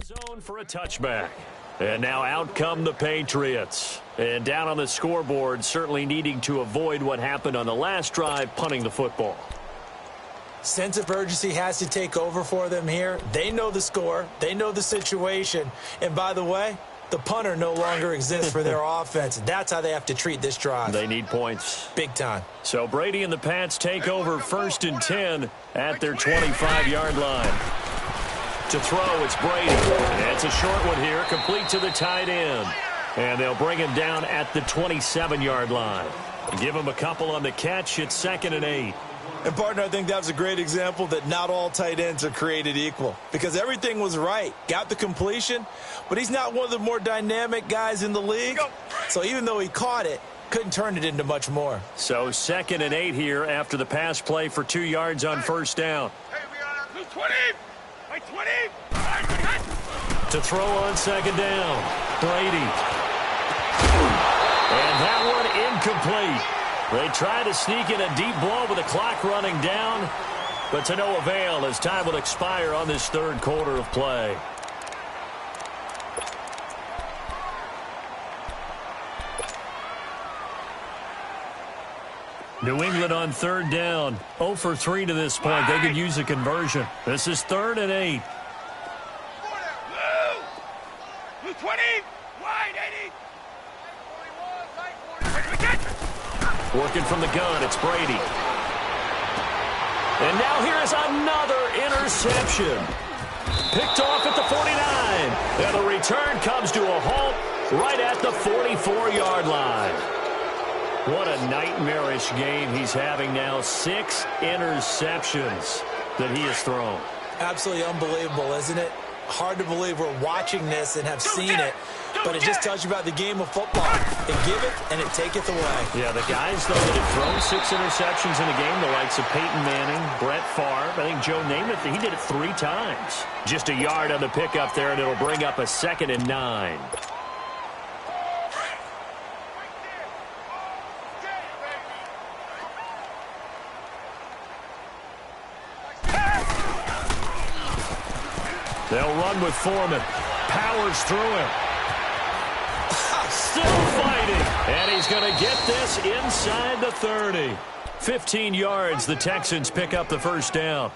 Zone for a touchback. And now out come the Patriots. And down on the scoreboard, certainly needing to avoid what happened on the last drive, punting the football. Sense of urgency has to take over for them here. They know the score. They know the situation. And by the way, the punter no longer exists for their offense. That's how they have to treat this drive. They need points. Big time. So Brady and the Pats take over 1st and 10 at their 25-yard line. To throw, it's Brady. And it's a short one here, complete to the tight end. And they'll bring him down at the 27-yard line. Give him a couple on the catch. It's 2nd and 8. And, partner, I think that was a great example that not all tight ends are created equal. Because everything was right. Got the completion, but he's not one of the more dynamic guys in the league. So even though he caught it, couldn't turn it into much more. So 2nd and 8 here after the pass play for 2 yards on 1st down. Hey, we got 20. Hey, 20. To throw on 2nd down, Brady. And that one incomplete. They try to sneak in a deep ball with the clock running down, but to no avail as time will expire on this 3rd quarter of play. New England on 3rd down. 0 for 3 to this point. They could use a conversion. This is 3rd and 8. Blue 20. Wide 80. Working from the gun, it's Brady. And now here is another interception. Picked off at the 49. And the return comes to a halt right at the 44-yard line. What a nightmarish game he's having now. 6 interceptions that he has thrown. Absolutely unbelievable, isn't it? Hard to believe we're watching this and have seen it, but it just tells you about the game of football. They give it, and it taketh away. Yeah, the guys, though, that have thrown 6 interceptions in a game, the likes of Peyton Manning, Brett Favre, I think Joe Namath, he did it 3 times. Just a yard on the pickup there, and it'll bring up a 2nd and 9. They'll run with Foreman. Powers through him. Still fighting. And he's going to get this inside the 30. 15 yards, the Texans pick up the 1st down.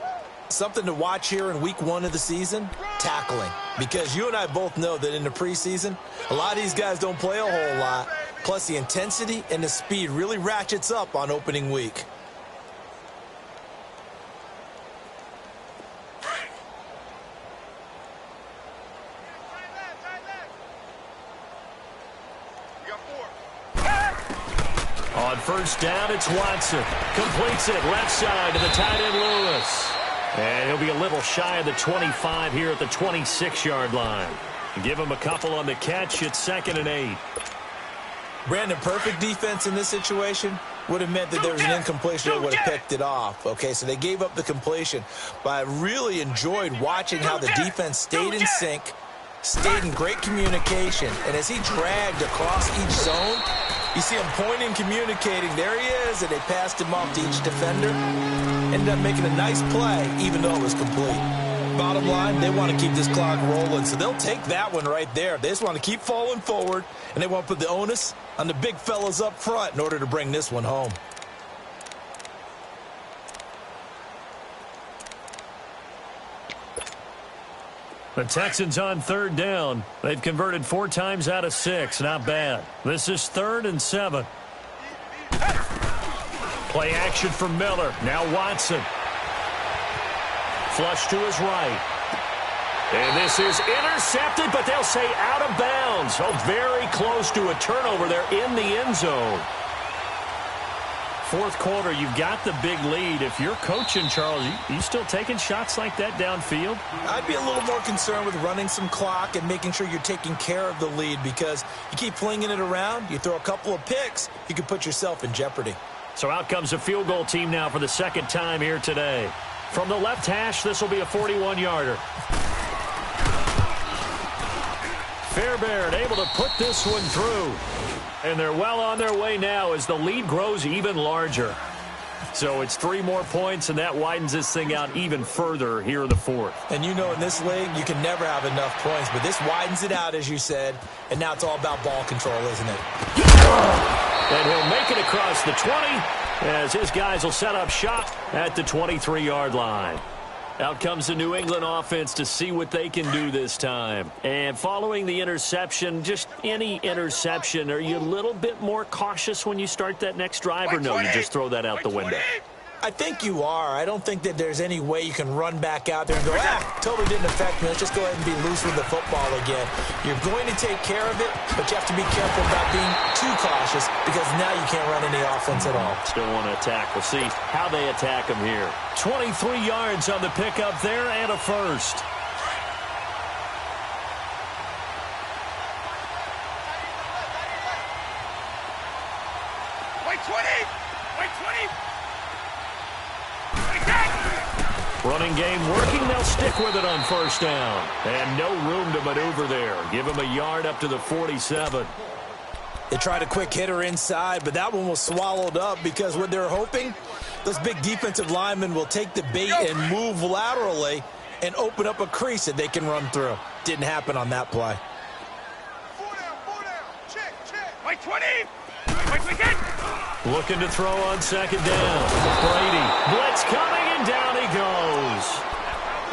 Something to watch here in week 1 of the season, tackling. Because you and I both know that in the preseason, a lot of these guys don't play a whole lot. Plus the intensity and the speed really ratchets up on opening week. On 1st down, it's Watson. Completes it left side to the tight end Lewis. And he'll be a little shy of the 25 here at the 26-yard line. Give him a couple on the catch. It's 2nd and 8. Brandon, perfect defense in this situation would have meant that there was an incompletion that would have picked it off. Okay, so they gave up the completion. But I really enjoyed watching how the defense stayed in sync, stayed in great communication. And as he dragged across each zone, you see him pointing, communicating. There he is, and they passed him off to each defender. Ended up making a nice play, even though it was complete. Bottom line, they want to keep this clock rolling, so they'll take that one right there. They just want to keep falling forward, and they want to put the onus on the big fellas up front in order to bring this one home. The Texans on 3rd down. They've converted 4 times out of 6. Not bad. This is 3rd and 7. Play action from Miller. Now Watson. Flush to his right. And this is intercepted, but they'll say out of bounds. Oh, very close to a turnover there in the end zone. 4th quarter, you've got the big lead. If you're coaching, Charles, you still taking shots like that downfield? I'd be a little more concerned with running some clock and making sure you're taking care of the lead, because you keep flinging it around, you throw a couple of picks, you could put yourself in jeopardy. So out comes a field goal team now for the 2nd time here today. From the left hash, this will be a 41-yarder. Fairbairn able to put this one through. And they're well on their way now as the lead grows even larger. So it's 3 more points, and that widens this thing out even further here in the fourth. And you know, in this league, you can never have enough points, but this widens it out, as you said, and now it's all about ball control, isn't it? And he'll make it across the 20 as his guys will set up shop at the 23-yard line. Out comes the New England offense to see what they can do this time. And following the interception, just any interception, are you a little bit more cautious when you start that next drive, or no, you just throw that out the window? I think you are. I don't think that there's any way you can run back out there and go, totally didn't affect me. Let's just go ahead and be loose with the football again. You're going to take care of it, but you have to be careful about being too cautious because now you can't run any offense at all. Still want to attack. We'll see how they attack him here. 23 yards on the pickup there and a first. Wait 20! Wait 20! Running game working. They'll stick with it on first down. And no room to maneuver there. Give him a yard up to the 47. They tried a quick hitter inside, but that one was swallowed up because what they're hoping, those big defensive linemen will take the bait and move laterally and open up a crease that they can run through. Didn't happen on that play. 4 down. Check. Wait 20! Wait again! Looking to throw on second down. Brady. Blitz coming, and down he goes.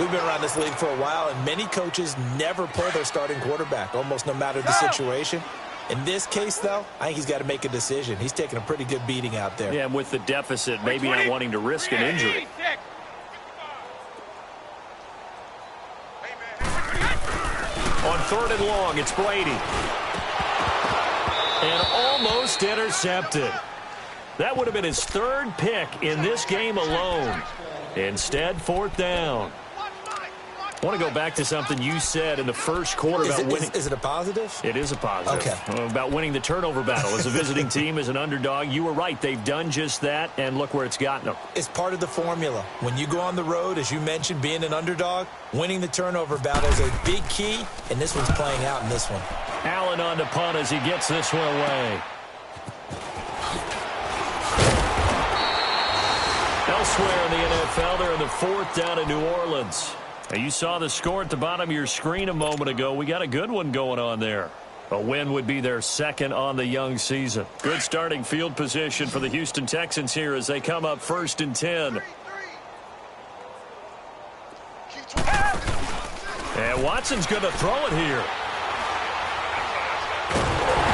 We've been around this league for a while, and many coaches never pull their starting quarterback, almost no matter the situation. In this case, though, I think he's got to make a decision. He's taking a pretty good beating out there. Yeah, and with the deficit, maybe not wanting to risk an injury. On 3rd and long, it's Brady. And almost intercepted. That would have been his 3rd pick in this game alone. Instead, 4th down. I want to go back to something you said in the first quarter about winning. Is it a positive? It is a positive. Okay. About winning the turnover battle. As a visiting team, as an underdog, you were right. They've done just that, and look where it's gotten them. It's part of the formula. When you go on the road, as you mentioned, being an underdog, winning the turnover battle is a big key, and this one's playing out in this one. Allen on the punt as he gets this one away. Elsewhere in the NFL, they're in the 4th down in New Orleans. Now, you saw the score at the bottom of your screen a moment ago. We got a good one going on there. A win would be their 2nd on the young season. Good starting field position for the Houston Texans here as they come up 1st and 10. And Watson's going to throw it here.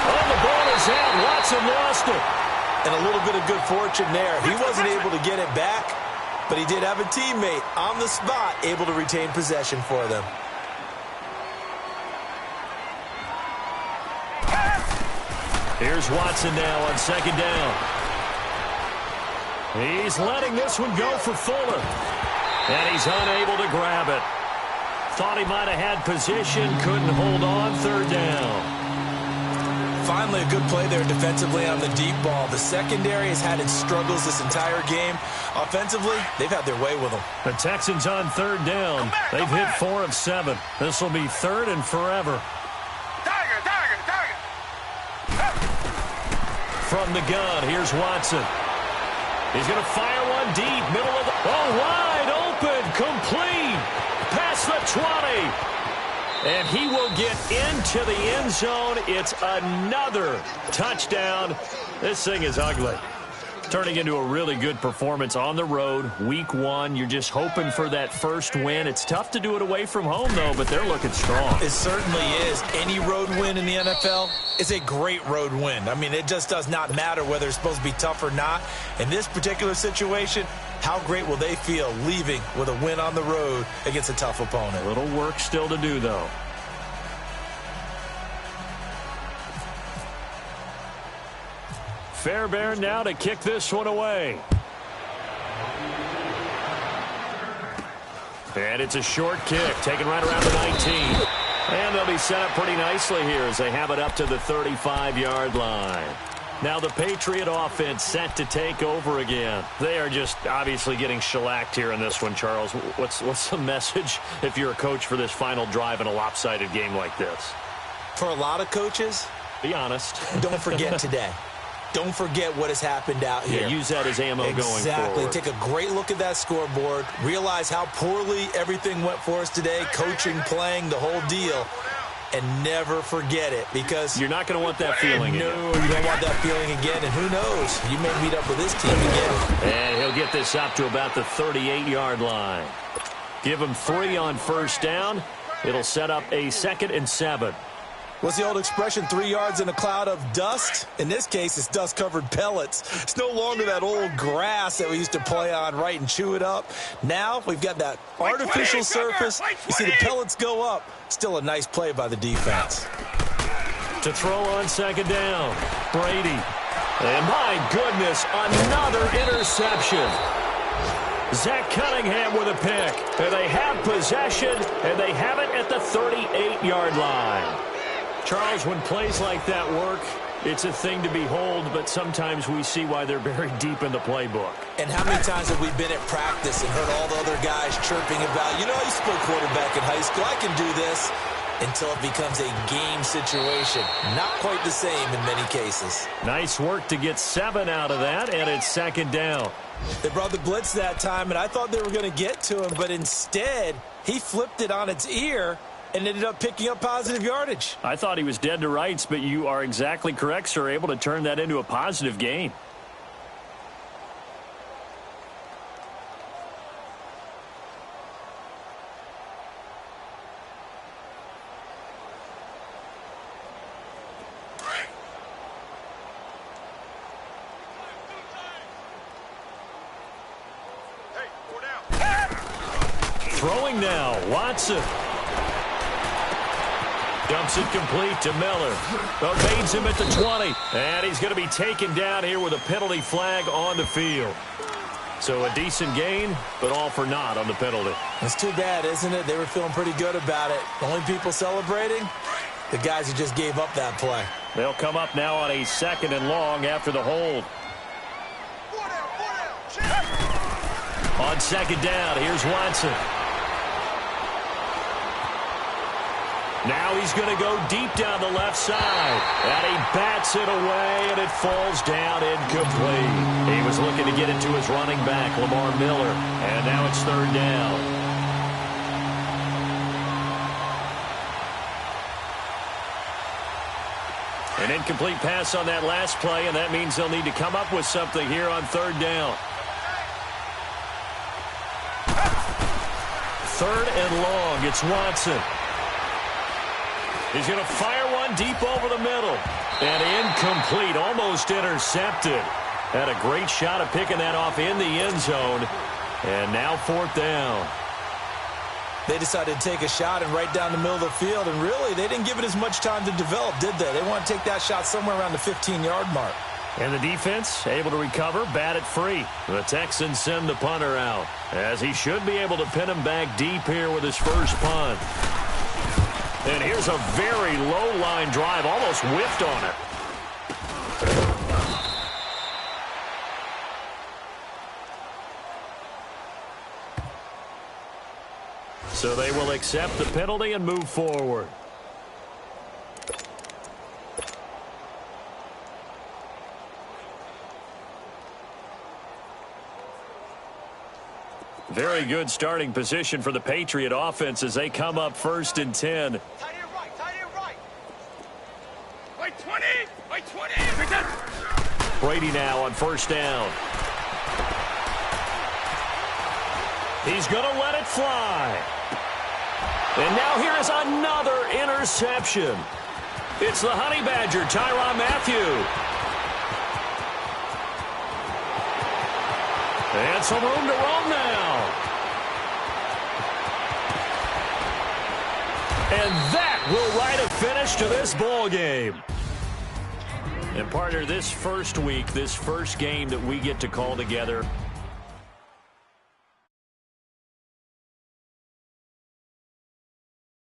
Oh, the ball is out. Watson lost it. And a little bit of good fortune there. He wasn't able to get it back, but he did have a teammate on the spot able to retain possession for them. Here's Watson now on 2nd down. He's letting this one go for Fuller. And he's unable to grab it. Thought he might have had position, couldn't hold on, 3rd down. Finally, a good play there defensively on the deep ball. The secondary has had its struggles this entire game. Offensively, they've had their way with them. The Texans on 3rd down. They've hit 4 of 7. This will be 3rd and forever. Target! From the gun, here's Watson. He's going to fire one deep, middle of the... Oh, wide open, complete. Past the 20. And he will get into the end zone. It's another touchdown. This thing is ugly. Turning into a really good performance on the road. Week 1, you're just hoping for that first win. It's tough to do it away from home, though, but they're looking strong. It certainly is. Any road win in the NFL is a great road win. I mean, it just does not matter whether it's supposed to be tough or not. In this particular situation, how great will they feel leaving with a win on the road against a tough opponent? A little work still to do, though. Fairbairn now to kick this one away. And it's a short kick, taken right around the 19. And they'll be set up pretty nicely here as they have it up to the 35-yard line. Now the Patriot offense set to take over again. They are just obviously getting shellacked here in this one, Charles. What's the message if you're a coach for this final drive in a lopsided game like this? For a lot of coaches, be honest. don't forget today. don't forget what has happened out here. Yeah, use that as ammo going forward. Exactly. Take a great look at that scoreboard. Realize how poorly everything went for us today, coaching, playing, the whole deal. And never forget it, because you're not going to want that feeling again. No, you don't want that feeling again. And who knows? You may meet up with this team again. And he'll get this up to about the 38-yard line. Give him 3 on first down. It'll set up a 2nd and 7. What's the old expression, 3 yards in a cloud of dust? In this case, it's dust-covered pellets. It's no longer that old grass that we used to play on, right, and chew it up. Now we've got that artificial surface. You see the pellets go up. Still a nice play by the defense. To throw on 2nd down, Brady. And my goodness, another interception. Zach Cunningham with a pick. And they have possession, and they have it at the 38-yard line. Charles, when plays like that work, it's a thing to behold, but sometimes we see why they're buried deep in the playbook. And how many times have we been at practice and heard all the other guys chirping about, you know, I used to play quarterback in high school, I can do this, until it becomes a game situation. Not quite the same in many cases. Nice work to get 7 out of that, and it's 2nd down. They brought the blitz that time, and I thought they were going to get to him, but instead, he flipped it on its ear and ended up picking up positive yardage. I thought he was dead to rights, but you are exactly correct, sir. Able to turn that into a positive gain. Throwing now, Watson. Dumps it complete to Miller. Evades him at the 20. And he's going to be taken down here with a penalty flag on the field. So a decent gain, but all for naught on the penalty. It's too bad, isn't it? They were feeling pretty good about it. The only people celebrating, the guys who just gave up that play. They'll come up now on a 2nd and long after the hold. On 2nd down, here's Watson. Now he's going to go deep down the left side. And he bats it away, and it falls down incomplete. He was looking to get it to his running back, Lamar Miller. And now it's 3rd down. An incomplete pass on that last play, and that means they'll need to come up with something here on 3rd down. 3rd and long. It's Watson. He's going to fire one deep over the middle. And incomplete, almost intercepted. Had a great shot at picking that off in the end zone. And now 4th down. They decided to take a shot and right down the middle of the field. And really, they didn't give it as much time to develop, did they? They want to take that shot somewhere around the 15-yard mark. And the defense able to recover, bat it free. The Texans send the punter out, as he should be able to pin him back deep here with his first punt. And here's a very low-line drive, almost whiffed on it. So they will accept the penalty and move forward. Very good starting position for the Patriot offense as they come up 1st and 10. Tight end right. Wait 20. Brady now on 1st down. He's going to let it fly. And now here is another interception. It's the Honey Badger, Tyrann Mathieu. And some room to roam now. And that will write a finish to this ball game. And partner, this first week, this first game that we get to call together,